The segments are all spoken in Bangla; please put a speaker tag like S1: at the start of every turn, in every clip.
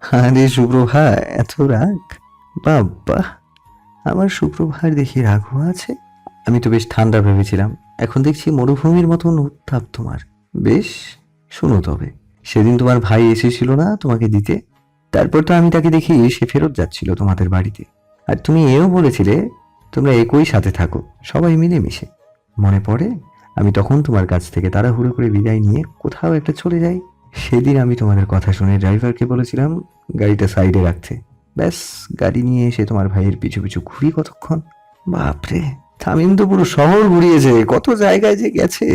S1: আরে সুপ্রভা, এত রাগ? বাবা, আমার সুপ্রভার দেখি রাগও আছে। আমি তো বেশ ঠান্ডা ভেবেছিলাম, এখন দেখছি মরুভূমির মতন উত্তাপ তোমার। বেশ, শোনো তবে, সেদিন তোমার ভাই এসেছিল না তোমাকে দিতে? তারপর তো আমি তাকে দেখি সে ফেরত যাচ্ছিল তোমাদের বাড়িতে। আর তুমি এও বলেছিলে তোমরা একই সাথে থাকো, সবাই মিলেমিশে। মনে পড়ে? আমি তখন তোমার কাছ থেকে তাড়াহুড়ো করে বিদায় নিয়ে কোথাও একটা চলে যাই। সেদিন আমি তোমাদের কথা শুনে ড্রাইভারকে বলেছিলাম গাড়িটা সাইডে রাখতে। ব্যাস, গাড়ি নিয়ে এসে তোমার ভাইয়ের পিছু পিছু ঘুরি কতক্ষণ। বাপরে, তামিম তো পুরো শহর ঘুরিয়েছে, কত জায়গায় যে গেছে।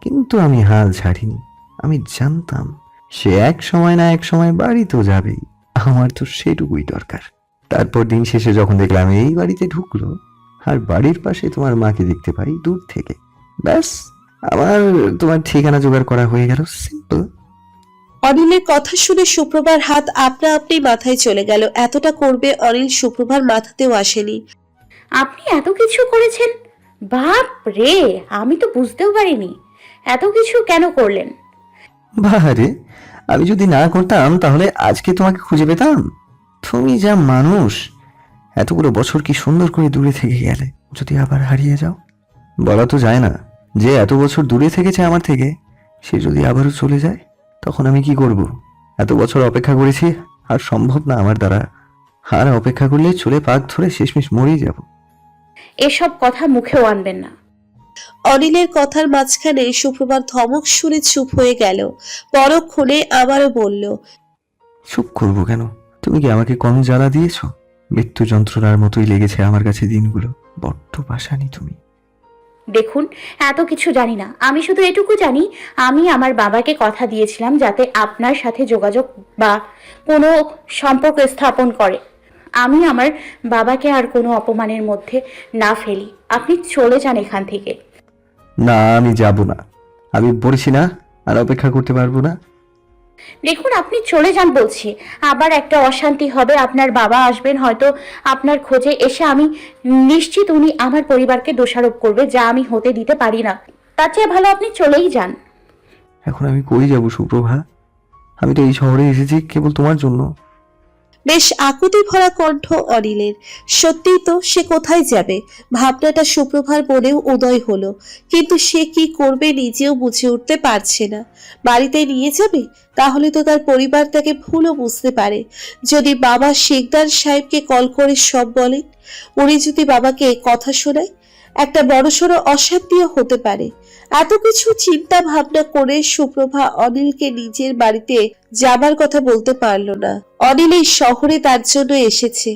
S1: কিন্তু আমি হাল ছাড়িনি। আমি জানতাম সে এক সময় না এক সময় বাড়ি তো যাবেই, আমার তো সেটুকুই দরকার। তারপর দিন শেষে যখন দেখলাম এই বাড়িতে ঢুকলো, আর বাড়ির পাশে তোমার মাকে দেখতে পাই দূর থেকে, ব্যাস, আমার তোমার ঠিকানা জোগাড় করা হয়ে গেল। সিম্পল।
S2: অনিলের কথা শুনে সুপ্রভার হাত আপনা আপনি মাথায় চলে গেল। এতটা করবে অনিল সুপ্রভার মাথাতেও আসেনি।
S3: আপনি এত কিছু করেছেন? বাপ রে, আমি তো বুঝতেও পারিনি। এত কিছু কেন করলেন?
S1: বাহারে, আমি যদি না করতাম তাহলে আজকে তোমাকে খুঁজে পেতাম? তুমি যা মানুষ, এতগুলো বছর কি সুন্দর করে দূরে থেকে গেলে, যদি আবার হারিয়ে যাও। বলা তো যায় না, যে এত বছর দূরে থেকেছে আমার থেকে, সে যদি আবারও চলে যায়, তখন আমি কি করব? এত বছর অপেক্ষা করেছি, আর সম্ভব না আমার দ্বারা। আর অপেক্ষা করলে চুলে পাক ধরে শেষমেশ মরেই যাব।
S3: এসব কথা মুখেও আনবেন না।
S2: অনিলের কথার মাঝখানে সুপ্রভার ধমক শুনে চুপ হয়ে গেল। পরক্ষণে আবারও বলল,
S1: চুপ করবো কেন? তুমি কি আমাকে কম জ্বালা দিয়েছ? মৃত্যু যন্ত্রণার মতোই লেগেছে আমার কাছে দিনগুলো। বড্ড পাষানি তুমি।
S3: দেখুন, এত কিছু জানি না। আমি শুধু এটুকু জানি, আমি আমার বাবাকে কথা দিয়েছিলাম যাতে আপনার সাথে যোগাযোগ বা কোনো সম্পর্ক স্থাপন করে। আমি আমার বাবাকে আর কোনো অপমানের মধ্যে না ফেলি। আপনি চলে যান এখান থেকে।
S1: না, আমি যাব না। আমি বলেছি না, আর অপেক্ষা করতে পারবো না।
S3: দেখুন, আপনি চলে যান বলছি। আবার একটা অশান্তি হবে, আপনার বাবা আসবেন হয়তো আপনার খোঁজে এসে। আমি নিশ্চিত উনি আমার পরিবারকে দোষারোপ করবে, যা আমি হতে দিতে পারি না। তার চেয়ে ভালো আপনি চলেই যান।
S1: এখন আমি কই যাব সুপ্রভা? আমি তো এই শহরে এসেছি কেবল তোমার জন্য।
S2: বেশ আকুতি ভরা কণ্ঠ অনিলের। সত্যিই তো, সে কোথায় যাবে? ভাবনাটা সুপ্রভার মনেও উদয় হলো, কিন্তু সে কি করবে নিজেও বুঝে উঠতে পারছে না। বাড়িতে নিয়ে যাবে? তাহলে তো তার পরিবার তাকে ভুলও বুঝতে পারে। যদি বাবা শেখদার সাহেবকে কল করে সব বলেন, উনি যদি বাবাকে কথা শোনায়, একটা বড়সড় অশান্তিও হতে পারে। এত কিছু চিন্তা ভাবনা করে সুপ্রভা অনিলকে নিজের বাড়িতে যাবার কথা বলতে পারল না। অনিল এই শহরে তার জন্য এসেছে,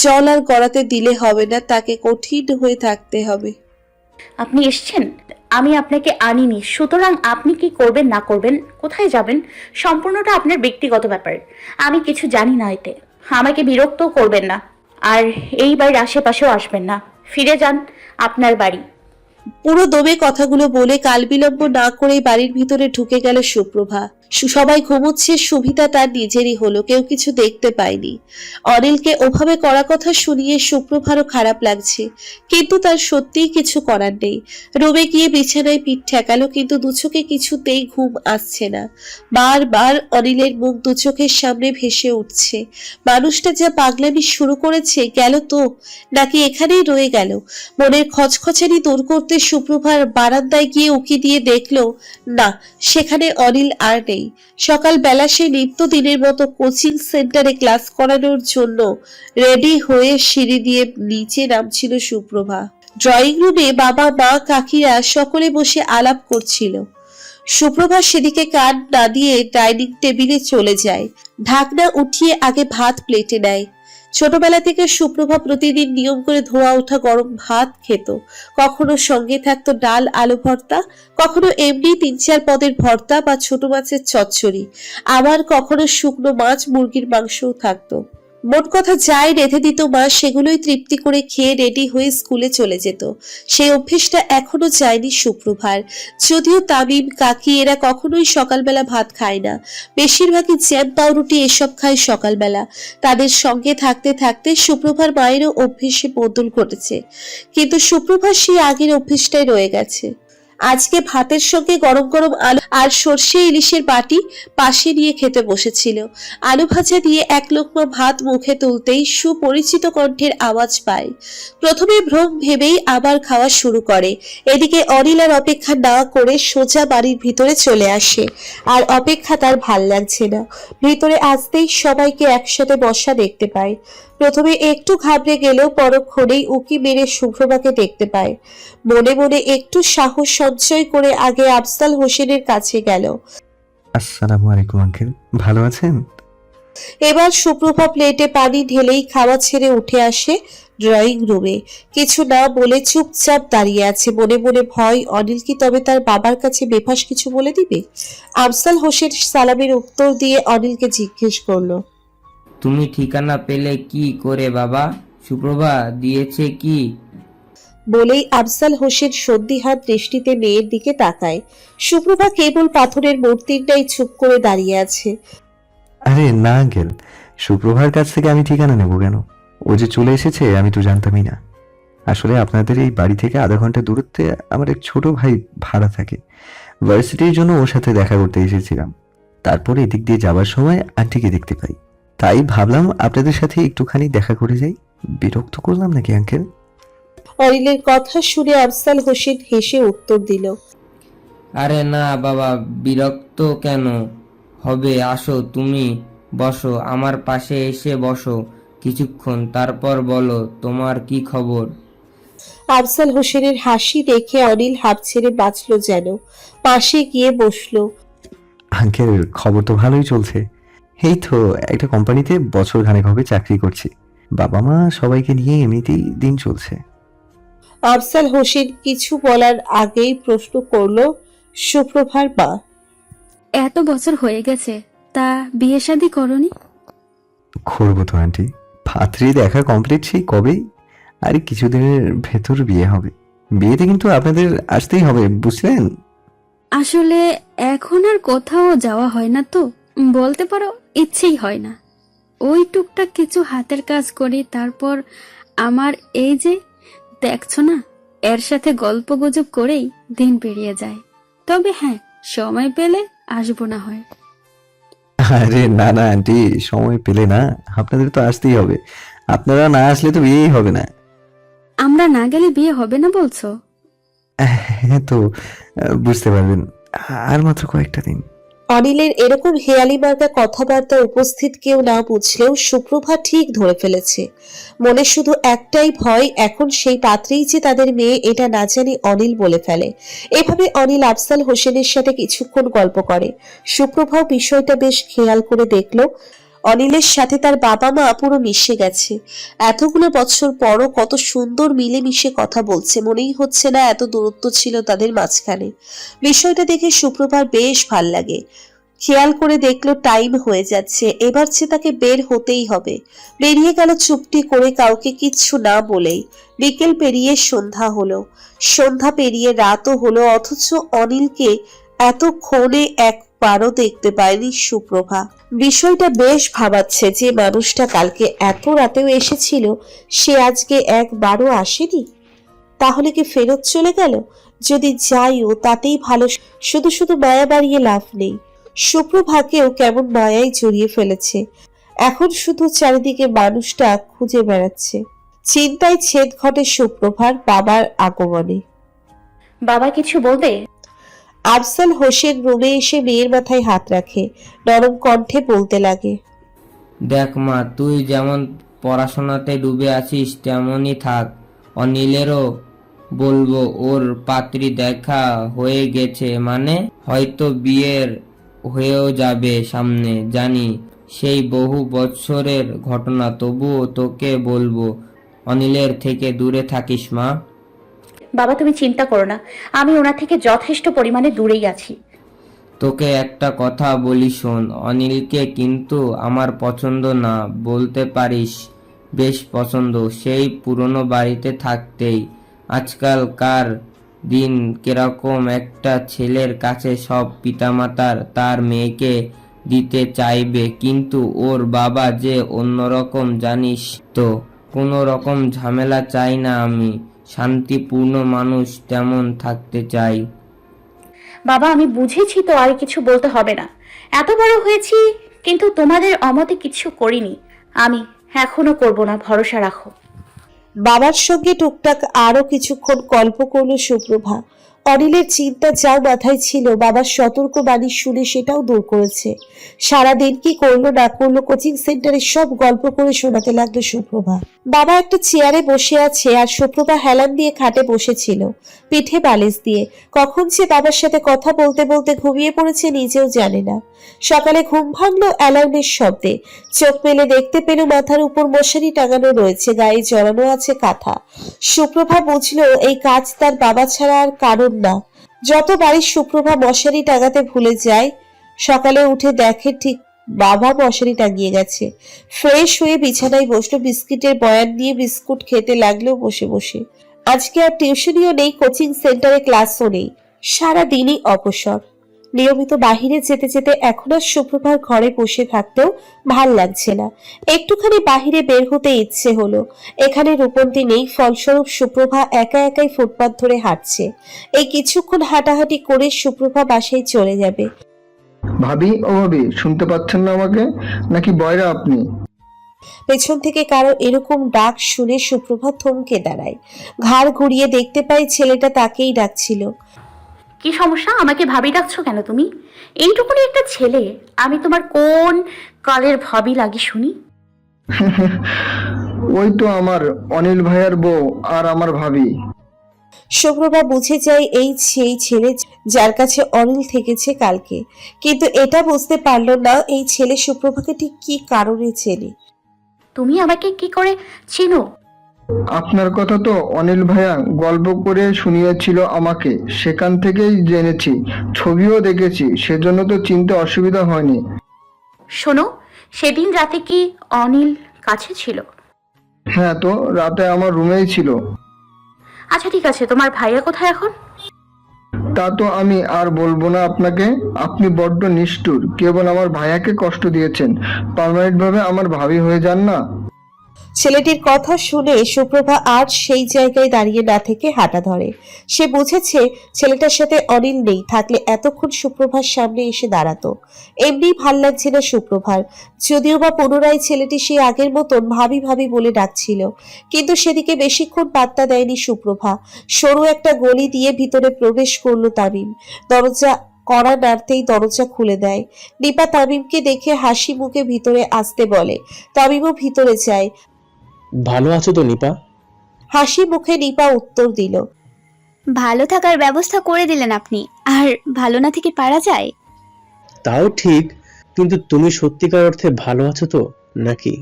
S2: জল আর গড়াতে দিলে হবে না, তাকে কঠিন হয়ে থাকতে হবে।
S3: আপনি এসছেন, আমি আপনাকে আনিনি। সুতরাং আপনি কি করবেন না করবেন, কোথায় যাবেন, সম্পূর্ণটা আপনার ব্যক্তিগত ব্যাপার। আমি কিছু জানি না এতে। আমাকে বিরক্ত করবেন না। আর এই বাড়ির আশেপাশেও আসবেন না। ফিরে যান আপনার বাড়ি।
S2: পুরো দমে কথাগুলো বলে কাল বিলম্ব না করে বাড়ির ভিতরে ঢুকে গেল সুপ্রভা। সবাই ঘুমোচ্ছে, সুবিধা তার নিজেরই হলো, কেউ কিছু দেখতে পায়নি। অনিলকে ওভাবে করা কথা শুনিয়ে সুপ্রভারও খারাপ লাগছে, কিন্তু তার সত্যিই কিছু করার নেই। রুমে গিয়ে বিছানায় পিঠ ঠেকালো, কিন্তু দুচোখে কিছুতেই ঘুম আসছে না। বারবার অনিলের মুখ দুচোখের সামনে ভেসে উঠছে। মানুষটা যা পাগলামি শুরু করেছে, গেল তো, নাকি এখানেই রয়ে গেল? মনের খচখচানি দূর করতে সুপ্রভার বারান্দায় গিয়ে উকি দিয়ে দেখলো, না, সেখানে অনিল আর নেই। সকালবেলা সে নিত্যদিনের মতো কোচিং সেন্টারে ক্লাস করানোর জন্য রেডি হয়ে সিঁড়ি দিয়ে নিচে নামছিল সুপ্রভা। ড্রয়িং রুমে বাবা মা কাকিরা সকলে বসে আলাপ করছিল। সুপ্রভা সেদিকে কান না দিয়ে ডাইনিং টেবিলে চলে যায়। ঢাকনা উঠিয়ে আগে ভাত প্লেটে নেয়। ছোটবেলা থেকে সুপ্রভা প্রতিদিন নিয়ম করে ধোয়া ওঠা গরম ভাত খেত। কখনো সঙ্গে থাকতো ডাল আলু ভর্তা, কখনো এমনি ৩-৪ পদের ভর্তা বা ছোট মাছের চচ্চড়ি, আবার কখনো শুকনো মাছ মুরগির মাংসও থাকতো। মোট কথা যাই রেঁধে দিত মা, সেগুলোই তৃপ্তি করে খেয়ে রেডি হয়ে স্কুলে চলে যেত। সেই অভ্যেসটা এখনো যায়নি সুপ্রভার। যদিও তামিম কাকি এরা কখনোই সকালবেলা ভাত খায় না, বেশিরভাগই জ্যাম পাউরুটি এসব খায় সকালবেলা। তাদের সঙ্গে থাকতে থাকতে সুপ্রভার মায়েরও অভ্যেসে বদল ঘটেছে, কিন্তু সুপ্রভা সেই আগের অভ্যেসটাই রয়ে গেছে। আজকে ভাতের সঙ্গে গরম গরম আলু আর সর্ষে ইলিশের বাটি পাশে নিয়ে খেতে বসেছিল। আলু ভাজা দিয়ে এক লোকমা ভাত মুখে তুলতেই সুপরিচিত কণ্ঠের আওয়াজ পায়। প্রথমে ভ্রম ভেবেই আবার খাওয়া শুরু করে। এদিকে অনিল আর অপেক্ষা না করে সোজা বাড়ির ভিতরে চলে আসে। আর অপেক্ষা তার ভাল লাগছে না। ভিতরে আসতেই সবাইকে একসাথে বসা দেখতে পায়। প্রথমে একটু ঘাবড়ে গেলেও পরক্ষণেই উকি মেরে শুভ্রবাকে দেখতে পায়। মনে মনে একটু সাহস সঞ্চয় করে আগে আফজাল হোসেনের কাছে গেল।
S1: আসসালামু আলাইকুম আঙ্কেল, ভালো আছেন?
S2: এবার সুপ্রভা প্লেটে পানি ঢেলেই খাওয়া ছেড়ে উঠে আসে ড্রয়িং রুমে। কিছু না বলে চুপচাপ দাঁড়িয়ে আছে। মনে মনে ভয়, অনিল কি তবে তার বাবার কাছে বেফাস কিছু বলে দিবে? আফজাল হোসেন সালামের উত্তর দিয়ে অনিলকে জিজ্ঞেস করলো,
S4: তুমি ঠিকানা পেলে কি করে বাবা? সুপ্রভা দিয়েছে কি?
S2: বলেই আফজাল হোসেন সন্দিহান দৃষ্টিতে মেয়ের দিকে তাকায়। সুপ্রভা কেবল পাথরের মূর্তিটাই চুপ করে দাঁড়িয়ে আছে।
S1: আরে না আঙ্কেল, সুপ্রভার কাছ থেকে আমি ঠিকানা নেব কেন? ও যে চলে এসেছে আমি তো জানতামই না। আসলে আপনাদের এই বাড়ি থেকে আধা ঘন্টা দূরত্বে আমার এক ছোট ভাই ভাড়া থাকে। ভার্সিটির জন্য ওর সাথে দেখা করতে এসেছিলাম। তারপরে এদিক দিয়ে যাবার সময় আন্টিকে দেখতে পাই, তাই ভাবলাম আপনাদের সাথে একটুখানি দেখা করে যাই। বিরক্ত করলাম নাকি আঙ্কেল?
S2: অনিলের কথা শুনে আফজাল হোসেন হেসে উত্তর দিল,
S4: আরে না বাবা, বিরক্ত কেন হবে? আসো, তুমি বসো, আমার পাশে এসে বসো কিছুক্ষণ, তারপর বলো তোমার কি খবর।
S2: আফজাল হোসেনের হাসি দেখে অনিল হাঁপ ছেড়ে বাঁচলো যেন। পাশে গিয়ে বসলো।
S1: আঙ্কেল, খবর তো ভালোই চলছে। এই তো একটা কোম্পানিতে বছর খানেক হবে চাকরি করছি। বাবা মা সবাইকে নিয়ে এমনিতেই দিন চলছে।
S2: আফজাল হোসেন কিছু বলার আগেই প্রশ্ন করলো সুপ্রভার মা,
S5: এত বছর হয়ে গেছে, তা বিয়ে শাদী করনি?
S1: করবো তো আন্টি, পাত্রী দেখা কমপ্লিট সেই কবেই। আর কিছুদিনের ভেতর বিয়ে হবে। বিয়েতে কিন্তু আপনাদের আসতেই হবে, বুঝলেন?
S5: আসলে এখন আর কোথাও যাওয়া হয় না তো, বলতে পারো ইচ্ছেই হয় না। ওই টুকটাক কিছু হাতের কাজ করি, তারপর আমার এই যে দেখছো না, এর সাথে গল্প গুজব করেই দিন পেরিয়ে যায়। তবে হ্যাঁ, সময় পেলে আসবো না হয়।
S1: আরে না না আন্টি, সময় পেলে না, আপনাদের তো আসতেই হবে। আপনারা না আসলে তো বিয়েই হবে না।
S5: আমরা না গেলে বিয়ে হবে না বলছো?
S1: হ্যাঁ তো, বুঝতে পারবেন, আর মাত্র কয়েকটা দিন।
S2: অনিলের এরকম হেয়ালি মার্কা কথাবার্তা উপস্থিত কেউ না বুঝলেও সুপ্রভা ঠিক ধরে ফেলেছে। মনে শুধু একটাই ভয়, এখন সেই পাত্রেই যে তাদের মেয়ে এটা না জানি অনিল বলে ফেলে। এভাবে অনিল আফজাল হোসেনের সাথে কিছুক্ষণ গল্প করে। সুপ্রভাও বিষয়টা বেশ খেয়াল করে দেখলো। অনিলের সাথে তার বাবা মা পুরো মিশে গেছে। এতগুলো বছর পরও কত সুন্দর মিলেমিশে কথা বলছে, মনেই হচ্ছে না এত দূরত্ব ছিল তাদের মাঝখানে। বিষয়টা দেখে সুপ্রভার বেশ ভাল লাগে। খেয়াল করে দেখলো টাইম হয়ে যাচ্ছে, এবার সে তাকে বের হতেই হবে। বেরিয়ে গেল চুপটি করে, কাউকে কিচ্ছু না বলেই। বিকেল পেরিয়ে সন্ধ্যা হলো, সন্ধ্যা পেরিয়ে রাতও হলো, অথচ অনিলকে এতক্ষণে একবারও দেখতে পায়নি সুপ্রভা। বিষয়টা বেশ ভাবাচ্ছে, যে মানুষটা কালকে এত রাতেও এসেছিল সে আজকে একবারও আসেনি। তাহলে কি ফেরত চলে গেল? যদি যাইও তাতেই ভালো, শুধু শুধু মায়া বাড়িয়ে লাভ নেই। সুপ্রভাকেও কেমন মায়ায় জড়িয়ে ফেলেছে। এখন শুধু চারিদিকে মানুষটা খুঁজে বেড়াচ্ছে। চিন্তায় ছেদ ঘটে সুপ্রভার বাবার আগমনে।
S3: বাবা কিছু বলবে?
S2: আফজাল হোসেন রুমে এসে মেয়ের মাথায় হাত রাখে, নরম কণ্ঠে বলতে লাগে,
S4: দেখ মা, তুই যেমন পড়াশোনাতে ডুবে আছিস তেমনই থাক। অনিলেরও বলবো ওর পাত্রী দেখা হয়ে গেছে, মানে হয়তো বিয়ের হয়েও যাবে সামনে, জানি সেই বহু বছরের ঘটনা, তবুও তোকে বলবো অনিলের থেকে দূরে থাকিস মা।
S3: বাবা তুমি চিন্তা করো না, আমি ওনার থেকে যথেষ্ট পরিমাণে দূরেই আছি।
S4: তোকে একটা কথা বলি শোন, অনিলকে কিন্তু আমার পছন্দ না, বলতে পারিস বেশ পছন্দ, সেই পুরনো বাড়িতে থাকতেই। আজকালকার দিন কিরকম, একটা ছেলের কাছে সব পিতামাতার তার মেয়েকে দিতে চাইবে, কিন্তু ওর বাবা যে অন্যরকম, জানিস তো। কোনো রকম ঝামেলা চাই না আমি, শান্তিপূর্ণ মানুষ তেমন থাকতে চাই।
S3: বাবা আমি বুঝেছি তো, আর কিছু বলতে হবে না। এত বড় হয়েছি কিন্তু তোমাদের অমতে কিছু করিনি। আমি এখনো করব না, ভরসা রাখো।
S2: বাবার সঙ্গে টুকটাক আরো কিছুক্ষণ গল্প করলো সুপ্রভা। অনিলের চিন্তা যা মাথায় ছিল বাবার সতর্ক বাণী শুনে সেটাও দূর করেছে। সারাদিন কি করলো না করলো কোচিং সেন্টারে সব গল্প করে শোনাতে লাগলো সুপ্রভা। বাবা একটা চেয়ারে বসে আছে আর সুপ্রভা হেলান দিয়ে খাটে বসেছিল, পিঠে বালিশ দিয়ে। কখন যে বাবার সাথে কথা বলতে বলতে ঘুমিয়ে পড়েছে নিজেও জানে না। সকালে ঘুম ভাঙলো অ্যালার্মের শব্দে। চোখ মেলে দেখতে পেল মাথার উপর মশারি টাঙানো রয়েছে, গায়ে জড়ানো আছে কাঁথা। সুপ্রভা বুঝলো এই কাজ তার বাবা ছাড়া আর কারণ না। যতবারই সুপ্রভা মশারি টাঙাতে ভুলে যায়, সকালে উঠে দেখে ঠিক বাবা মশারি টাঙিয়ে গেছে। ফ্রেশ হয়ে বিছানায় বসলো, বিস্কিটের বয়ান নিয়ে বিস্কুট খেতে লাগলো বসে বসে। আজকে আর টিউশনিও নেই, কোচিং সেন্টারে ক্লাসও নেই, সারাদিনই অবসর। নিয়মিত বাহিরে যেতে যেতে এখন আর সুপ্রভার ঘরে বসে থাকতেও ভাল লাগছে না। একটুখানি বাহিরে বের হতে ইচ্ছে হলো। এখানে রূপন্তী নেই, ফলস্বরূপ সুপ্রভা একা একাই ফুটপাত ধরে হাঁটছে। এই কিছুক্ষণ হাঁটাহাঁটি করে সুপ্রভা বাসায় চলে যাবে।
S6: ভাবি, ও ভাবি, শুনতে পাচ্ছেন না আমাকে? নাকি বয়রা আপনি?
S2: পেছন থেকে কারো এরকম ডাক শুনে সুপ্রভা থমকে দাঁড়ায়। ঘাড় ঘুরিয়ে দেখতে পাই ছেলেটা তাকেই ডাকছিল।
S3: কি সমস্যা? আমাকে ভাবি ডাকছো কেন তুমি? এইটুকুনি একটা ছেলে, আমি তোমার কোন কালের ভাবি লাগি শুনি?
S6: ওই তো আমার অনিল ভাইয়ার বউ আর আমার ভাবি।
S2: সুপ্রভা বুঝে যায় এই সেই ছেলে যার কাছে অনিল থেকেছে কালকে, কিন্তু এটা বুঝতে পারলো না এই ছেলে সুপ্রভাকে ঠিক কি কারণে চেনে।
S3: তুমি আমাকে কি করে চিনো?
S6: আপনার কথা তো অনিল ভাইয়া গল্প করে শুনিয়েছিল আমাকে, সেখান থেকেই জেনেছি, ছবিও দেখেছি, সেজন্য তো চিনতে অসুবিধা হয়নি।
S3: শোনো, সেদিন রাতে কি অনিল কাছে ছিল?
S6: হ্যাঁ, তো রাতে আমার রুমেই ছিল।
S3: আচ্ছা ঠিক আছে, তোমার ভাইয়া কোথায় এখন?
S6: তা তো আমি আর বলবো না আপনাকে। আপনি বড্ড নিষ্ঠুর, কেবল আমার ভাইয়াকে কষ্ট দিয়েছেন, পার্মানেন্ট ভাবে আমার ভাবি হয়ে যান না।
S2: ছেলেটির কথা শুনে সুপ্রভা আর সেই জায়গায় দাঁড়িয়ে না থেকে হাঁটা ধরে। সে বুঝেছে ছেলেটার সাথে অনিল নেই, থাকলে এতক্ষণ সুপ্রভার সামনে এসে দাঁড়াতো। এমনি ভাল লাগছে না সুপ্রভার, যদিও বা পুনরায় ছেলেটি সেই আগের মতন ভাবি ভাবি বলে ডাকছিল। কিন্তু সেদিকে বেশিক্ষণ পাত্তা দেয়নি সুপ্রভা। সরু একটা গলি দিয়ে ভিতরে প্রবেশ করলো তামিম। দরজা কড়া নাড়তেই দরজা খুলে দেয়। নিপা তামিমকে দেখে হাসি মুখে ভিতরে আসতে বলে। তামিমও ভিতরে যায়।
S7: ভালো আছো তো নিপা?
S2: হাসি মুখে নিপা উত্তর দিল,
S5: ভালো থাকার ব্যবস্থা করে দিলেন আপনি, আর ভালো না থেকে পারা যায়?
S7: তাও ঠিক, কিন্তু তুমি সত্যিকার অর্থে ভালো আছো তো নাকি?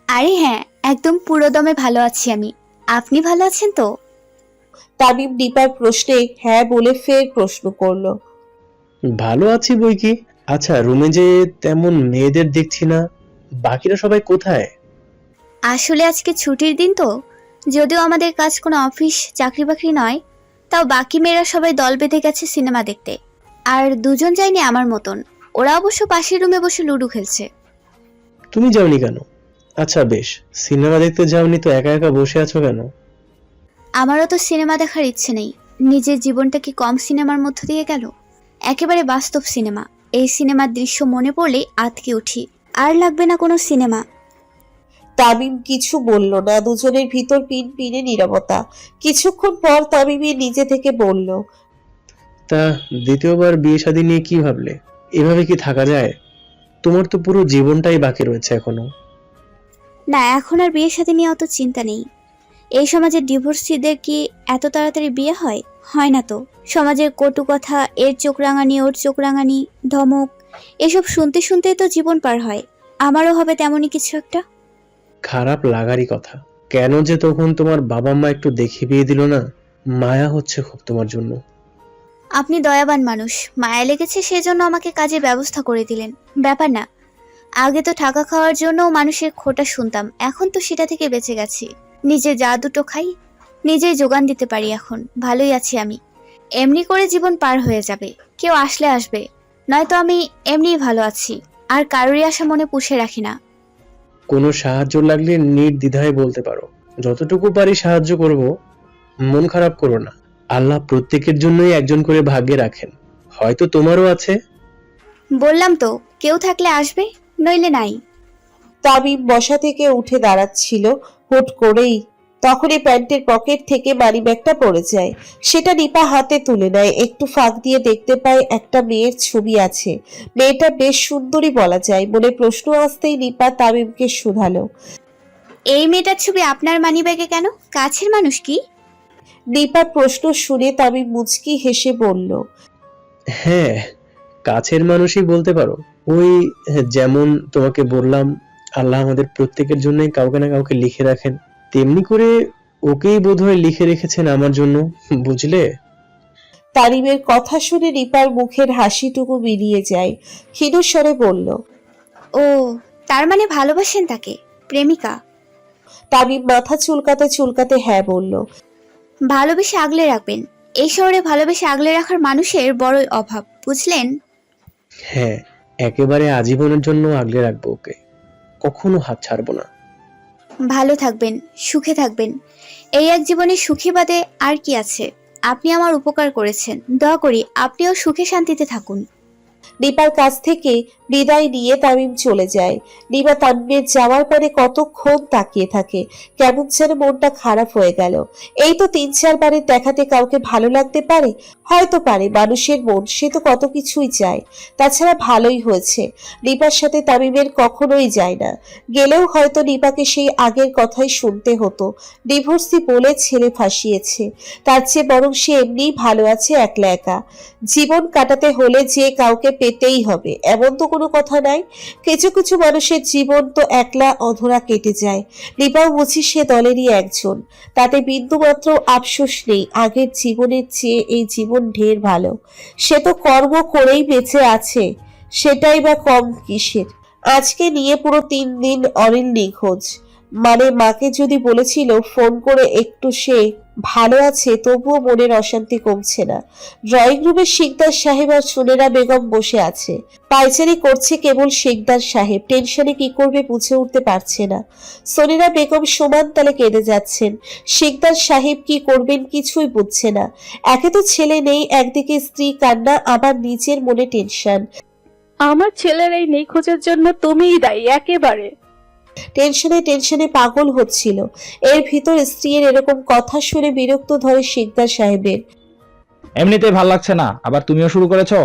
S5: আরে হ্যাঁ, একদম পুরোদমে ভালো আছি আমি। আপনি ভালো আছেন তো?
S2: তামিম নিপার প্রশ্নে হ্যাঁ বলে ফের প্রশ্ন করলো।
S7: ভালো আছি বই কি। আচ্ছা, রুমে যে তেমন মেয়েদের দেখছি না, বাকিরা সবাই কোথায়?
S5: আসলে আজকে ছুটির দিন তো, যদিও আমাদের কাজ কোনো অফিস চাকরি বাকরি নয়, তাও বাকি মেয়েরা সবাই দল বেঁধে গেছে সিনেমা দেখতে। আর দুজন যায়নি আমার মতন, ওরা অবশ্য পাশের রুমে বসে লুডো খেলছে।
S7: তুমি যাওনি কেন? আচ্ছা বেশ, সিনেমা দেখতে যাওনি তো একা একা বসে আছো কেন?
S5: আমারও তো সিনেমা দেখার ইচ্ছে নেই। নিজের জীবনটা কি কম সিনেমার মধ্য দিয়ে গেল? একেবারে বাস্তব সিনেমা। এই সিনেমার দৃশ্য মনে পড়লেই আঁতকে উঠি। আর লাগবে না কোনো সিনেমা।
S2: তামিম কিছু বলল না, দুজনের ভিতর পিন পিনে নীরবতা। কিছুক্ষণ পর তামিমই নিজে থেকে বলল,
S7: তা দ্বিতীয়বার বিয়ে শাদী নিয়ে কি ভাবলে? এভাবে কি থাকা যায়? তোমার তো পুরো জীবনটাই বাকি রয়েছে এখনো।
S5: না, এখন আর বিয়ের সাথে নিয়ে অত চিন্তা নেই। এই সমাজে ডিভোর্সিদের কি এত তাড়াতাড়ি বিয়ে হয়? হয় না তো। সমাজের কটু কথা, এর চোখ রাঙানি ওর চোখ রাঙানি, ধমক, এসব শুনতে শুনতেই তো জীবন পার হয়। আমারও হবে তেমনই কিছু একটা।
S7: খারাপ লাগারই কথা। কেন যে তখন তোমার বাবা মা একটু দেখে বিয়ে দিল না? মায়া হচ্ছে খুব তোমার জন্য।
S5: আপনি দয়াবান মানুষ, মায়া লেগেছে সেজন্য আমাকে কাজের ব্যবস্থা করে দিলেন। ব্যাপার না। আগে তো টাকা খাওয়ার জন্য মানুষের খোটা শুনতাম, এখন তো সেটা থেকে বেঁচে গেছি। নিজে যা দুটো খাই নিজেই যোগান দিতে পারি এখন। ভালোই আছি আমি। এমনি করে জীবন পার হয়ে যাবে, কেউ আসলে আসবে, নয়তো আমি এমনিই ভালো আছি। আর কারোরই আশা মনে পুষে রাখি না।
S7: কোনো সাহায্য লাগলে নির্দ্বিধায় বলতে পারো, যতটুকু পারি সাহায্য করব। মন খারাপ করো না। আল্লাহ প্রত্যেকের জন্যই একজন করে ভাগ্যে রাখেন, হয়তো তোমারও আছে।
S8: বললাম তো, কেউ থাকলে আসবে, নইলে নাই।
S2: তামিম বসা থেকে উঠে দাঁড়াচ্ছিল হুট করেই, তখনই প্যান্টের পকেট থেকে মানিব্যাগটা পড়ে যায়। সেটা নিপা হাতে তুলে নেয়। একটু ফাঁক দিয়ে দেখতে পায় একটা মেয়ের ছবি আছে। মেয়েটা বেশ সুন্দরী বলা যায়। মনে প্রশ্ন আসতেই নিপা তামিমকে শুধালো।
S8: এই মেয়েটার ছবি আপনার মানিব্যাগে কেন? কাছের মানুষ কি?
S2: নিপার প্রশ্ন শুনে তামিম মুচকি হেসে বলল,
S7: হ্যাঁ, কাছের মানুষই বলতে পারো। ওই যেমন তোমাকে বললাম, আল্লাহ আমাদের প্রত্যেকের জন্যই কাউকে না কাউকে লিখে রাখেন, তেমনি করে ওকেই বোধহয় লিখে রেখেছেন আমার জন্য, বুঝলে?
S2: তামিমের কথা শুনে নিপার মুখের হাসিটুকু মিলিয়ে যায়। ক্ষীণ স্বরে বলল,
S8: ও, তার মানে ভালোবাসেন তাকে, প্রেমিকা?
S2: তামিম মাথা চুলকাতে চুলকাতে হ্যাঁ বলল।
S8: ভালোবেসে আগলে রাখবেন। এই শহরে ভালোবেসে আগলে রাখার মানুষের বড়ই অভাব, বুঝলেন?
S7: হ্যাঁ, একেবারে আজীবনের জন্য আগলে রাখবো ওকে, কখনো হাত ছাড়বো না।
S8: ভালো থাকবেন, সুখে থাকবেন। এই এক জীবনে সুখী বাদে আর কি আছে? আপনি আমার উপকার করেছেন, দয়া করি আপনিও সুখে শান্তিতে থাকুন।
S2: নিপার কাছ থেকে বিদায় নিয়ে তামিম চলে যায়। নিপা তামিমের যাওয়ার পরে কতক্ষণ তাকিয়ে থাকে, কেমন যেন মনটা খারাপ হয়ে গেল। এই তো 3-4 বারের দেখাতে কাউকে ভালো লাগতে পারে, হয়তো পারে। মানুষের মন, সে তো কত কিছুই চায়। তাছাড়া ভালোই হয়েছে, নিপার সাথে তামিমের কখনোই যায় না। গেলেও হয়তো নিপাকে সেই আগের কথাই শুনতে হতো, ডিভোর্সি বলে ছেলে ফাঁসিয়েছে। তার চেয়ে বরং সে এমনিই ভালো আছে একলা একা। জীবন কাটাতে হলে যে কাউকে পেতেই হবে এমন তো কোনো কথা নাই। কিছু কিছু মানুষের জীবন তো একলা অধরা কেটে যায়। নিপাও বুঝি সে দলেরই একজন। তাতে বিন্দুমাত্র আফসোস নেই। আগের জীবনের চেয়ে এই জীবন ঢের ভালো। সে তো কর্ম করেই বেঁচে আছে, সেটাই বা কম কিসের। আজকে নিয়ে পুরো 3 দিন অনিল নিখোঁজ। মানে মাকে যদি বলেছিল ফোন করে একটু সে ভালো আছে, তবুও মনের অশান্তি কমছে না। ড্রয়িং রুমে শিকদার সাহেব আর সুনেরা বেগম বসে আছে। পায়চারি করছে কেবল শিকদার সাহেব। টেনশনে কি করবে বুঝে উঠতে পারছে না। সুনেরা বেগম সমান তালে কেঁদে যাচ্ছেন। শিকদার সাহেব কি করবেন কিছুই বুঝছে না। একে তো ছেলে নেই, একদিকে স্ত্রী কান্না, আবার নিজের মনে টেনশন।
S9: আমার ছেলের এই নিখোঁজের জন্য তুমিই দায়ী একেবারে।
S2: টেনশনে টেনশনে পাগল হচ্ছিল। এর ভিতর স্ত্রীর এরকম কথা শুনে বিরক্ত ধরে শিকদার সাহেবের।
S10: এমনিতেই ভাল লাগছে না, আবার তুমিও শুরু করেছো?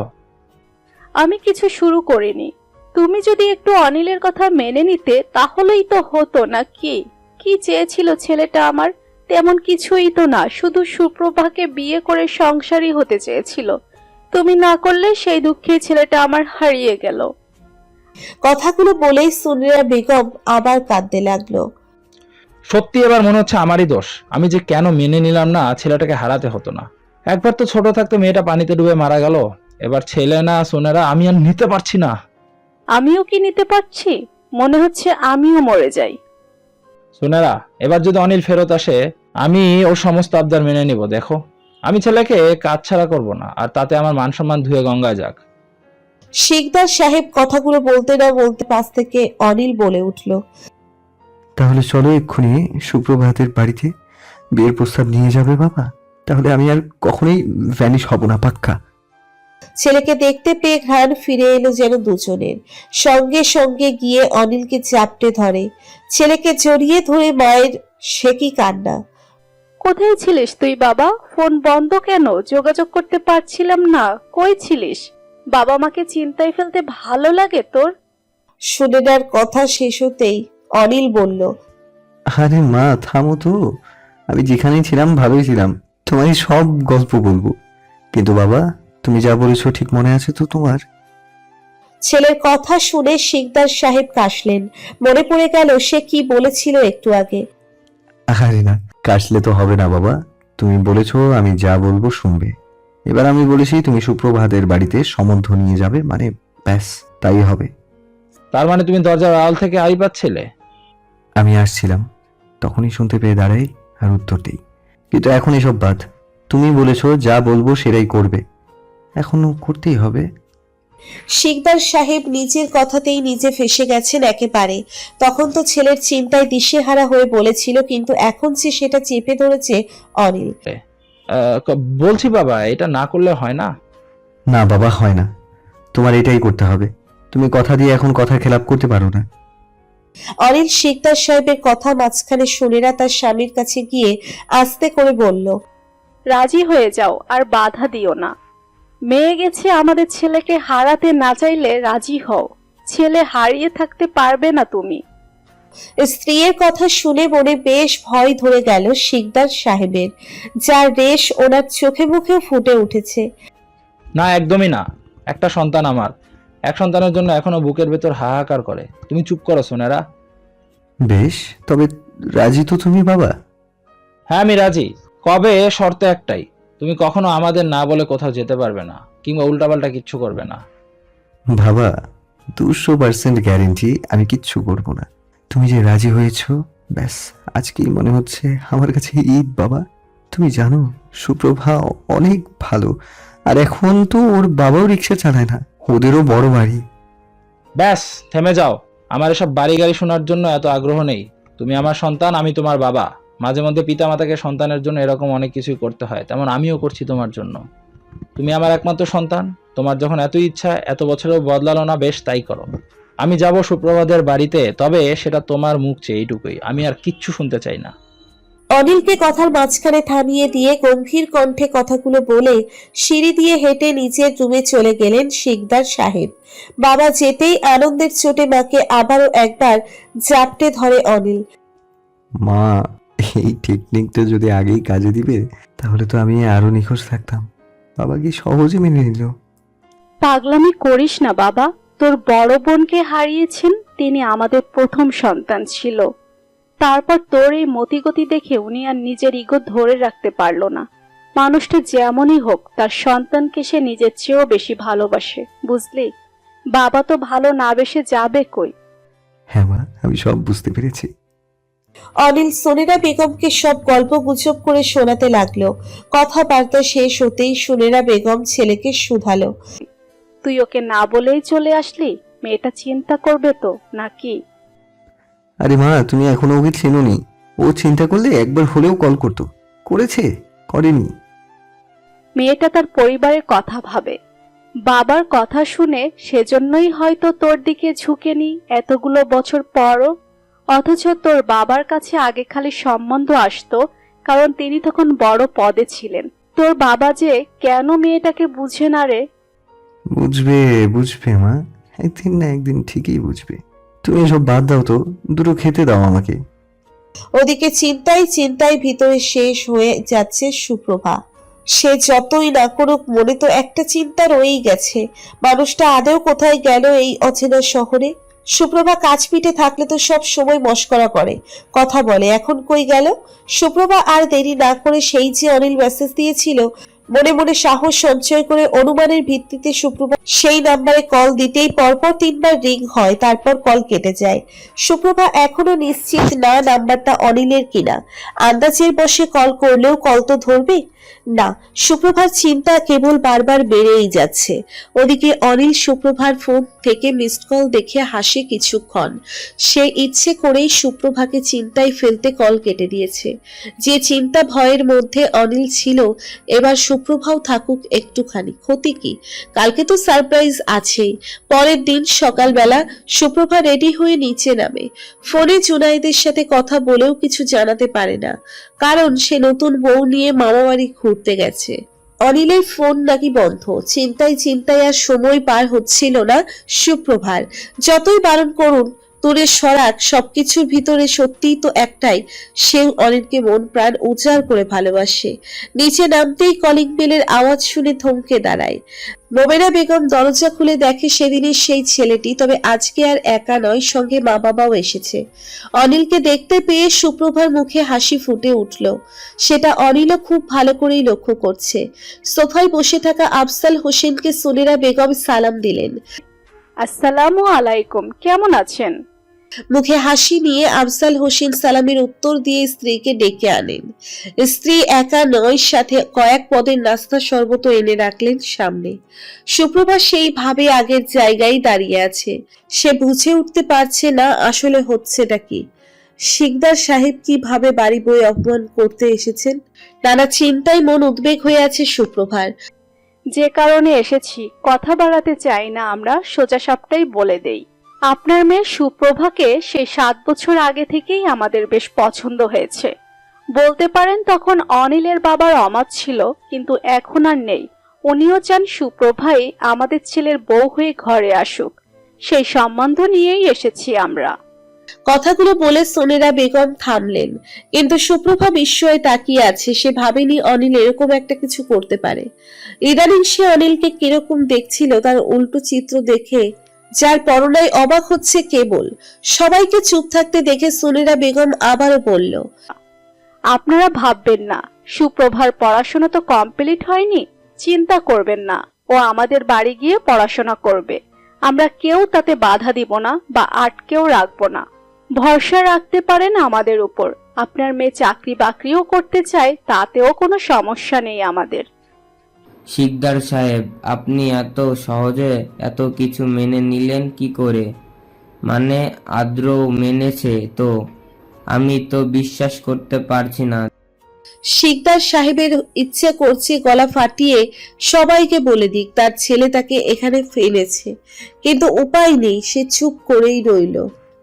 S9: আমি কিছু শুরু করিনি। তুমি যদি একটু অনিলের কথা মেনে নিতে তাহলেই তো হতো, না কি? কি চেয়েছিল ছেলেটা আমার? তেমন কিছুই তো না, শুধু সুপ্রভাকে বিয়ে করে সংসারী হতে চেয়েছিল। তুমি না করলে সেই দুঃখে ছেলেটা আমার হারিয়ে গেল।
S2: কথাগুলো বলেই সুনেরা বেগম আবার কাঁদতে লাগলো।
S10: সত্যি এবার মনে হচ্ছে আমারই দোষ। আমি যে কেন মেনে নিলাম না ছেলেটাকে হারাতে হতো না। একবার তো ছোট থাকতে মেয়েটা পানিতে ডুবে মারা গেল, এবার ছেলে না সোনেরা আমি আর নিতে পারছি না।
S9: আমিও কি নিতে পারছি? মনে হচ্ছে আমিও মরে যাই।
S10: সোনেরা, এবার যদি অনিল ফেরত আসে আমি ওর সমস্ত আবদার মেনে নিব। দেখো, আমি ছেলেকে কাজ ছাড়া করবো না, আর তাতে আমার মান সম্মান ধুয়ে গঙ্গায় যাক।
S2: শিকদার সাহেব কথাগুলো বলতে না বলতে পাশ থেকে অনিল বলে উঠল,
S1: তাহলে চলো এক্ষুনি সুপ্রভাতের বাড়িতে বিয়ের প্রস্তাব নিয়ে যাবে বাবা। তাহলে আমি আর কখনোই ভ্যানিশ হব না, পাক্কা।
S2: ছেলেকে দেখতে পেয়ে ঘ্রাণ ফিরে এলো যেন দুজনের। সঙ্গে সঙ্গে গিয়ে অনিলকে চাপটে ধরে। ছেলেকে জড়িয়ে ধরে মায়ের সে কি কান্না।
S9: কোথায় ছিলিস তুই বাবা? ফোন বন্ধ কেন? যোগাযোগ করতে পারছিলাম না। কই ছিলিস? বাবা মাকে চিন্তায় ফেলতে ভালো লাগে তোর?
S2: সুনেরার কথা শেষ হতেই অনিল বলল,
S1: আরে মা থামো তো, আমি যেখানেই ছিলাম ভালোই ছিলাম, তোমারই সব গল্প বলবো। কিন্তু বাবা, তুমি যা বলেছো ঠিক মনে আছে তো তোমার?
S2: ছেলের কথা শুনে শিকদার সাহেব কাশলেন। মনে পড়ে গেল সে কি বলেছিল একটু আগে।
S1: আরে না, কাশলে তো হবে না বাবা। তুমি বলেছো আমি যা বলবো শুনবে। এবার আমি বলেছি তুমি সুপ্রভাতের বাড়িতে সম্বন্ধ নিয়ে যাবে, মানে ব্যাস তাই হবে।
S10: তার মানে তুমি দরজার আড়াল থেকে আই পাচ্ছিলে?
S1: আমি আসছিলাম, তখনই শুনতে পেয়ে দাঁড়াই আর উত্তর দিই। কিন্তু এখন এসব বাদ, তুমি বলেছো যা বলবো সেটাই করবে, এখনো করতেই হবে।
S2: শিকদার সাহেব নিজের কথাতেই নিজে ফেঁসে গেছেন একেবারে। তখন তো ছেলের চিন্তায় দিশেহারা হয়ে বলেছিল, কিন্তু এখন যে সেটা চেপে ধরেছে অনিল।
S10: বলছি বাবা, এটা না করলে হয় না?
S1: না বাবা, হয় না। তোমার এটাই করতে হবে। তুমি কথা দিয়ে এখন কথা খেলাপ করতে পারো না।
S2: অনিল শিকদার সাহেবের কথা মাঝখানে সুনেরা তার স্বামীর কাছে গিয়ে আস্তে করে বলল,
S9: রাজি হয়ে যাও, আর বাধা দিও না। মেয়ে গেছে আমাদের ছেলেকে হারাতে, না চাইলে রাজি হও। ছেলে হারিয়ে থাকতে পারবে না তুমি।
S2: স্ত্রীর কথা শুনে মনে বেশ ভয় ধরে গেল শিকদার সাহেবের, যার রেশ ওনার চোখে মুখে ফুটে উঠেছে।
S10: না, একদমই না। একটা সন্তান আমার, এক সন্তানের জন্য এখনো বুকের ভেতর হাহাকার করে। তুমি চুপ করো সোনেরা।
S1: বেশ, তবে রাজি তো তুমি বাবা?
S10: হ্যাঁ, আমি রাজি। কবে? শর্ত একটাই, তুমি কখনো আমাদের না বলে কোথাও যেতে পারবে না, কিংবা উল্টাপাল্টা কিচ্ছু করবে না।
S1: বাবা, 200% গ্যারেন্টি আমি কিচ্ছু করবো না। তুমি যে রাজি হয়েছো, ব্যাস আজকেই মনে হচ্ছে আমার কাছে ঈদ বাবা। তুমি জানো সুপ্রভা অনেক ভালো, আর এখন তো ওর বাবাও রিক্সা চালায় না, ওদেরও বড় বাড়ি।
S10: ব্যাস, থেমে যাও। আমার এসব বাড়ি গাড়ি শোনার জন্য এত আগ্রহ নেই। তুমি আমার সন্তান, আমি তোমার বাবা। মাঝে মধ্যে পিতামাতাকে সন্তানের জন্য এরকম অনেক কিছুই করতে হয়, তেমন আমিও করছি তোমার জন্য। তুমি আমার একমাত্র সন্তান। তোমার যখন এত ইচ্ছা, এত বছরেও বদলালো না, বেশ তাই করো। আমি যাব সুপ্রভাদের বাড়িতে, তবে সেটা তোমার মুখ চেয়ে এইটুকুই। আমি আর কিচ্ছু শুনতে চাই না।
S2: অনিলকে কথার মাঝখানে থামিয়ে দিয়ে গম্ভীর কণ্ঠে কথাগুলো বলে সিঁড়ি দিয়ে হেঁটে নিচের রুমে চলে গেলেন শিকদার সাহেব। বাবা যেতেই আনন্দের চোটে মাকে আবারও একবার জাপটে ধরে অনিল।
S1: মা, এই টেকনিকটা যদি আগেই কাজে দিবে তাহলে তো আমি আরো নিখোঁজ থাকতাম। বাবা কি সহজে মেনে নিল।
S9: পাগলামি করিস না বাবা, তোর বড় বোনকে হারিয়েছেন, তিনি আমাদের প্রথম সন্তান ছিল। তারপর তোর এই মতিগতি দেখে উনি আর নিজের ইগো ধরে রাখতে পারল না। মানুষটা যেমনই হোক, তার সন্তানকে সে নিজের চেয়েও বেশি ভালোবাসে, বুঝলি? বাবা তো ভালো না বেসে যাবে কই?
S1: হ্যাঁ মা, আমি সব বুঝতে পেরেছি।
S2: অনিল সোনেরা বেগমকে সব গল্প গুজব করে শোনাতে লাগলো। কথাবার্তা শেষ হতেই সোনেরা বেগম ছেলেকে শুধালো।
S9: তুই ওকে না বলেই চলে আসলি? মেয়েটা চিন্তা করবে তো নাকি?
S1: আরে মা, তুমি এখনো ওকে চেনোনি। ও চিন্তা করলে একবার হলেও কল করতো। করেছে? করেনি?
S9: মেয়েটা তার পরিবারের কথা ভাবে, বাবার কথা শুনে, সেজন্যই হয়তো তোর দিকে ঝুঁকেনি এতগুলো বছর পরও। অথচ তোর বাবার কাছে আগে খালি সম্বন্ধ আসতো, কারণ তিনি তখন বড় পদে ছিলেন। তোর বাবা যে কেন মেয়েটাকে বুঝে না রে?
S1: বুঝবে, বুঝবে মা, একদিন না একদিন ঠিকই বুঝবে। তুমি এসব বাদ দাও তো, দুটো খেতে দাও আমাকে।
S2: ওদিকে চিন্তায় চিন্তায় ভিতরে শেষ হয়ে যাচ্ছে সুপ্রভা। সে যতই না করুক, মনে তো একটা চিন্তা রয়েই গেছে, মানুষটা আদৌ কোথায় গেল এই অচেনা শহরে। সুপ্রভা কাজ পিঠে থাকলে তো সব সময় মস্করা করে, কথা বলে, এখন কই গেল? সুপ্রভা আর দেরি না করে সেই যে অনিল মেসেজ দিয়েছিল, মনে মনে সাহস সঞ্চয় করে অনুমানের ভিত্তিতে সুপ্রভা সেই নাম্বারে কল দিতেই পরপর 3বার রিং হয়, তারপর কল কেটে যায়। সুপ্রভা এখনো নিশ্চিত না নাম্বারটা অনিলের কিনা। আন্দাজের বসে কল করলেও কল তো ধরবে না। সুপ্রভার চিন্তা কেবল বারবার বেড়েই যাচ্ছে। ওদিকে অনিল সুপ্রভার ফোন থেকে মিসড কল দেখে হাসে কিছুক্ষণ। সে ইচ্ছে করেই সুপ্রভাকে চিন্তায় ফেলতে কল কেটে দিয়েছে। যে চিন্তা ভয়ের মধ্যে অনিল ছিল, এবার সুপ্রভাও থাকুক একটুখানি, ক্ষতি কি? কালকে তো সারপ্রাইজ আছেই। পরের দিন সকালবেলা সুপ্রভা রেডি হয়ে নিচে নামে। ফোনে জুনাইদের সাথে কথা বলেও কিছু জানাতে পারে না, কারণ সে নতুন বউ নিয়ে মামাবাড়ি ঘুরতে গেছে। অনিলের ফোন নাকি বন্ধ। চিন্তায় চিন্তায় আর সময় পার হচ্ছিল না সুপ্রভার। যতই বারণ করুন, দূরে সরাক, সবকিছুর ভিতরে সত্যিই তো একটাই, সে অনিলকে মন প্রাণ উজাড় করে ভালোবাসে। নিচে নামতেই কলিং বেলের আওয়াজ শুনে থমকে দাঁড়ায়। মোমেনা বেগম দরজা খুলে দেখে সেদিনের সেই ছেলেটি, তবে আজকে আর একা নয়, সঙ্গে মা বাবাও এসেছে। অনিলকে দেখতে পেয়ে সুপ্রভার মুখে হাসি ফুটে উঠল। সেটা অনিলও খুব ভালো করেই লক্ষ্য করছে। সোফায় বসে থাকা আফজাল হোসেনকে সোনেরা বেগম সালাম দিলেন।
S9: আসসালামু আলাইকুম, কেমন আছেন?
S2: মুখে হাসি নিয়ে আফজাল হোসেন সালামের উত্তর দিয়ে স্ত্রীকে ডেকে আনেন। স্ত্রী একা নয়, সাথে কয়েক পদের নাস্তা শরবত এনে রাখলেন সামনে। সুপ্রভা সেইভাবে আগের জায়গায় দাঁড়িয়ে আছে। সে বুঝে উঠতে পারছে না আসলে হচ্ছেটা কি। শিকদার সাহেব কিভাবে বাড়ি বই অপমান করতে এসেছেন? নানা চিন্তায় মন উদ্বেগ হয়ে আছে সুপ্রভার।
S9: যে কারণে এসেছি কথা বাড়াতে চাই না, আমরা সোজা সাপটাই বলে দেই। আপনার মেয়ে সুপ্রভাকে সেই 7 বছর আগে থেকেই আমাদের বেশ পছন্দ হয়েছে। বলতে পারেন তখন অনিলের বাবার অমত ছিল, কিন্তু এখন আর নেই। উনিও চান সুপ্রভাই আমাদের ছেলের বউ হয়ে ঘরে আসুক। সেই সম্বন্ধ নিয়েই এসেছি আমরা।
S2: কথাগুলো বলে সোনেরা বেগম থামলেন, কিন্তু সুপ্রভা বিস্ময়ে তাকিয়ে আছে। সে ভাবেনি অনিল এরকম একটা কিছু করতে পারে। ইদানিং সে অনিলকে কিরকম দেখছিল তার উল্টো চিত্র দেখে যার পরনায় অবাক হচ্ছে কেবল। সবাইকে চুপ থাকতে দেখে সোনেরা বেগম আবারও বলল,
S9: আপনারা ভাববেন না, সুপ্রভার পড়াশোনা তো কমপ্লিট হয়নি। চিন্তা করবেন না, ও আমাদের বাড়ি গিয়ে পড়াশোনা করবে। আমরা কেউ তাতে বাধা দিব না বা আটকেও রাখবো না। ভরসা রাখতে পারেন আমাদের উপর। আপনার মেয়ে চাকরি বাকরিও করতে চায়, তাতেও কোনো সমস্যা নেই আমাদের।
S4: শিকদার সাহেব, আপনি এত সহজে এত কিছু মেনে নিলেন কি করে? মানে আদ্রও মেনেছে তো? আমি তো বিশ্বাস করতে পারছি না।
S2: শিকদার সাহেবের ইচ্ছে করছে গলা ফাটিয়ে সবাইকে বলে দিক তার ছেলে তাকে এখানে ফেলেছে, কিন্তু উপায় নেই। সে চুপ করেই রইল।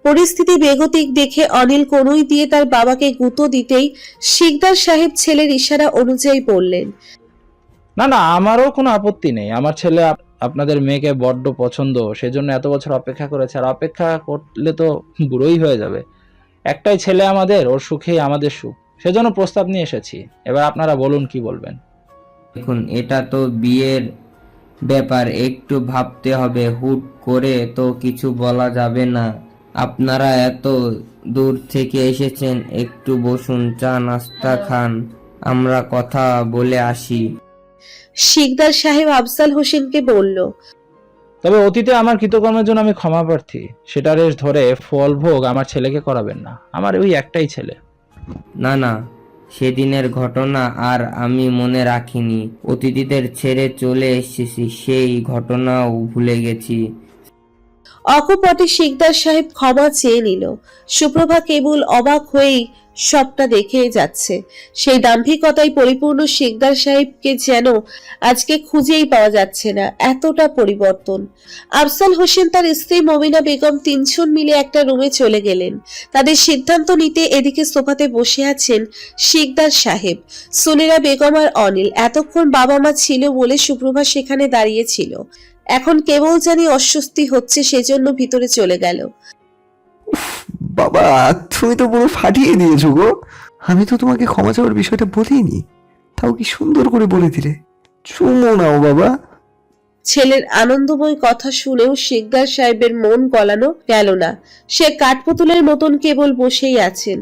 S2: পরিস্থিতি বেগতিক দেখে অনিল কনুই দিয়ে তার বাবাকে গুঁতো দিতেই শিকদার সাহেব ছেলের ইশারা অনুযায়ী বললেন,
S10: না না, আমারও কোনো আপত্তি নেই। আমার ছেলে আপনাদের মেয়েকে বড্ড পছন্দ, সেজন্য এত বছর অপেক্ষা করেছে। আর অপেক্ষা করলে তো বুড়োই হয়ে যাবে। একটাই ছেলে আমাদের, ওর সুখেই আমাদের সুখ, সেজন্য প্রস্তাব নিয়ে এসেছি। এবার আপনারা বলুন কি বলবেন।
S4: দেখুন, এটা তো বিয়ের ব্যাপার, একটু ভাবতে হবে। হুট করে তো কিছু বলা যাবে না। আপনারা এত দূর থেকে এসেছেন, একটু বসুন, চা নাস্তা খান, আমরা কথা বলে আসি।
S2: শিকদার সাহেব আফজাল হোসেনকে বলল,
S10: তবে অতীতে আমার কৃতকর্মের জন্য আমি ক্ষমা প্রার্থী। সেটা রেশ ধরে ফল ভোগ আমার ছেলেকে করাবেন না। আমার ওই একটাই ছেলে।
S4: না না, সেদিনের ঘটনা আর আমি মনে রাখিনি। অতিথিদের ছেড়ে চলে এসেছি, সেই ঘটনাও ভুলে গেছি।
S2: অকপটে শিকদার সাহেব ক্ষমা চেয়ে নিল। সুপ্রভা কেবল অবাক হয়েই সবটা দেখে যাচ্ছে। সেই দাম্ভিকতায় পরিপূর্ণ শিকদার সাহেবকে যেন আজকে খুঁজেই পাওয়া যাচ্ছে না, এতটা পরিবর্তন। আফজাল হোসেন তার স্ত্রী মমিনা বেগম 3 জন মিলে একটা রুমে চলে গেলেন। তাদের সিদ্ধান্ত নিতে এদিকে সোফাতে বসে আছেন শিকদার সাহেব, সোনেরা বেগম আর অনিল। এতক্ষণ বাবা মা ছিল বলে সুপ্রভা সেখানে দাঁড়িয়েছিল। এখন কেবল জানি অস্বস্তি হচ্ছে, সেজন্য ভিতরে চলে গেল।
S1: বাবা, তুমি তো পুরো ফাটিয়ে দিয়েছো গো। আমি তো তোমাকে ক্ষমা চাওয়ার বিষয়টা বলিনি, তাও কি সুন্দর করে বলে দিলে। চুমো নাও বাবা।
S2: ছেলের আনন্দময় কথা শুনেও শিকদার সাহেবের মন গলানো গেল না। সে কাঠপুতুলের মতন কেবল বসেই আছেন।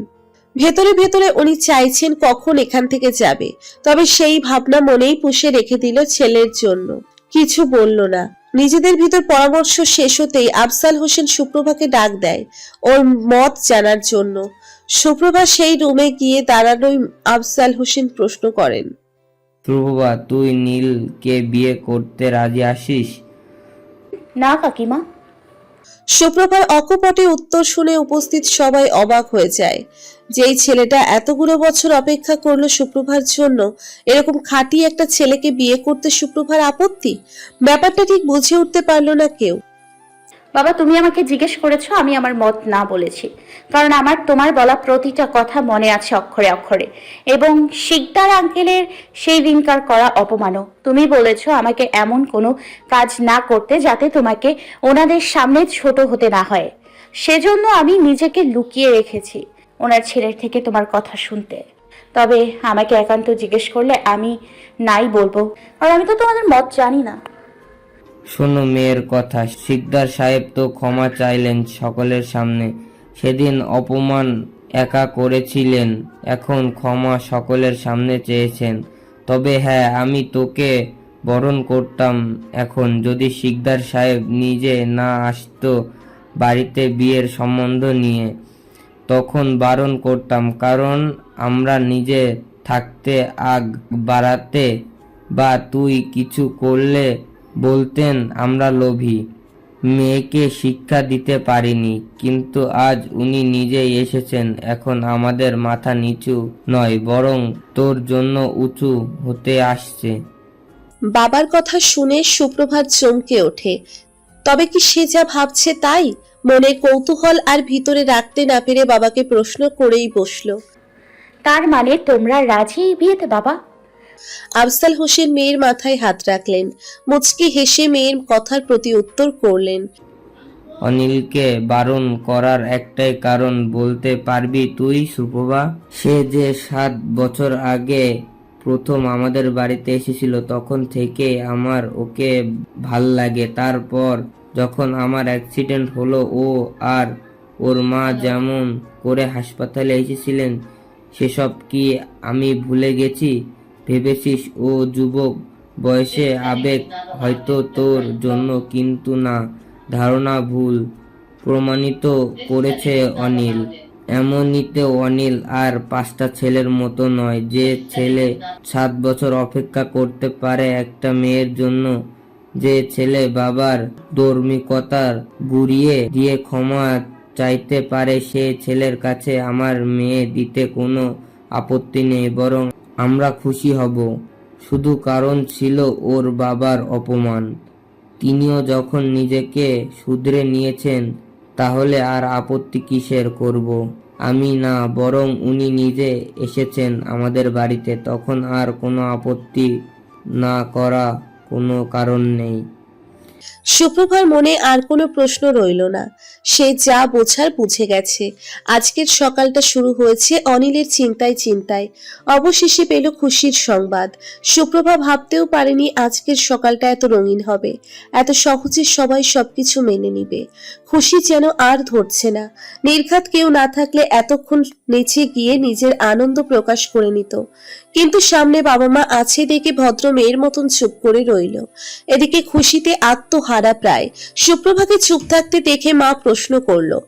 S2: ভেতরে ভেতরে উনি চাইছেন কখন এখান থেকে যাবে, তবে সেই ভাবনা মনেই পুষে রেখে দিল ছেলের জন্য। কিছু বলল না। নিজেদের ভিতর পরামর্শ শেষ হতেই আফজাল হোসেন সুপ্রভাকে ডাক দেয় ওর মত জানার জন্য। সুপ্রভা সেই রুমে গিয়ে দাঁড়ানোই আফজাল হোসেন প্রশ্ন করেন,
S4: ধ্রুবা, তুই নীলকে বিয়ে করতে রাজি আছিস?
S3: না কাকিমা।
S2: সুপ্রভার অকপটে উত্তর শুনে উপস্থিত সবাই অবাক হয়ে যায়। যেই ছেলেটা এতগুলো বছর অপেক্ষা করলো সুপ্রভার জন্য, এরকম খাঁটি একটা ছেলেকে বিয়ে করতে সুপ্রভার আপত্তি? ব্যাপারটা ঠিক বুঝে উঠতে পারলো না কেউ।
S3: বাবা, তুমি আমাকে জিজ্ঞেস করেছো, আমি আমার মত না বলেছি, কারণ আমার তোমার বলা প্রতিটা কথা মনে আছে অক্ষরে অক্ষরে। এবং শিকদার আঙ্কেলের সেই দিনকার করা অপমানও। তুমি বলেছো আমাকে এমন কোনো কাজ না করতে যাতে তোমাকে ওনাদের সামনে ছোট হতে না হয়। সেজন্য আমি নিজেকে লুকিয়ে রেখেছি ওনার ছেলের থেকে তোমার কথা শুনতে। তবে আমাকে একান্ত জিজ্ঞেস করলে আমি নাই বলবো, আর আমি তো তোমাদের মত জানি না।
S4: শোনো মেয়ের কথা, শিকদার সাহেব তো ক্ষমা চাইলেন সকলের সামনে। সেদিন অপমান একা করেছিলেন, এখন ক্ষমা সকলের সামনে চেয়েছেন। তবে হ্যাঁ, আমি তোকে বরণ করতাম এখন যদি শিকদার সাহেব নিজে না আসতো বাড়িতে বিয়ের সম্বন্ধ নিয়ে। তখন বারণ করতাম, কারণ আমরা নিজে থাকতে আগ বাড়াতে বা তুই কিছু করলে বলতেন আমরা লোভী। মেয়েকে শিক্ষা দিতে পারিনি, কিন্তু আজ উনি নিজেই এসেছেন। এখন আমাদের মাথা নিচু নয়, বরং তোর জন্য উঁচু হতে আসছে।
S2: বাবার কথা শুনে সুপ্রভাত চমকে ওঠে। তবে কি সে যা ভাবছে তাই? মনে কৌতূহল আর ভিতরে রাখতে না পেরে বাবাকে প্রশ্ন করেই বসলো।
S3: তার মানে তোমরা রাজি এই বিয়েতে বাবা?
S2: আফজাল হোসেন মেয়ের মাথায় হাত রাখলেন, মুচকি হেসে মেয়ের কথার প্রতি উত্তর করলেন।
S4: অনিলকে বারণ করার একটাই কারণ বলতে পারবি তুই সুপ্রভা? সে যে 7 বছর আগে প্রথম আমাদের বাড়িতে এসেছিল, তখন থেকে আমার ওকে ভাল লাগে। তারপর যখন আমার অ্যাক্সিডেন্ট হলো, ও আর ওর মা যেমন করে হাসপাতালে এসেছিলেন, সেসব কি আমি ভুলে গেছি? ভেবেছিস ও যুবক বয়সে আবেগ হয়তো তোর জন্য, কিন্তু না, ধারণা ভুল প্রমাণিত করেছে অনিল। এমনিতেও অনিল আর 5টা ছেলের মতো নয়, যে ছেলে 7 বছর অপেক্ষা করতে পারে একটা মেয়ের জন্য, যে ছেলে বাবার ধার্মিকতার গুড়িয়ে দিয়ে ক্ষমা চাইতে পারে, সে ছেলের কাছে আমার মেয়ে দিতে কোনো আপত্তি নেই, বরং আমরা খুশি হব। শুধু কারণ ছিল ওর বাবার অপমান। তিনিও যখন নিজেকে শুধরে নিয়েছেন, তাহলে আর আপত্তি কিসের করব? আমি না, বরং উনি নিজে এসেছেন আমাদের বাড়িতে, তখন আর কোনো আপত্তি না করা কোনো কারণ নেই।
S2: সুপ্রভার মনে আর কোনো প্রশ্ন রইল না। সে যা বোঝার বুঝে গেছে। আজকের সকালটা শুরু হয়েছে অনিলের চিন্তায় চিন্তায়, অবশেষে পেল খুশির সংবাদ। সুপ্রভা ভাবতেও পারেনি আজকের সকালটা এত রঙিন হবে, এত সহজে সবাই সবকিছু মেনে নিবে। খুশি যেন আর ধরছে না। নির্ঘাত কেউ না থাকলে এতক্ষণ নেচে গিয়ে নিজের আনন্দ প্রকাশ করে নিত, কিন্তু সামনে বাবা মা আছে দেখে ভদ্র মেয়ের মতন চুপ করে রইল। এদিকে খুশিতে আত্মহারা প্রায়। সুপ্রভাকে চুপ থাকতে দেখে মা প্রশ্ন করলো,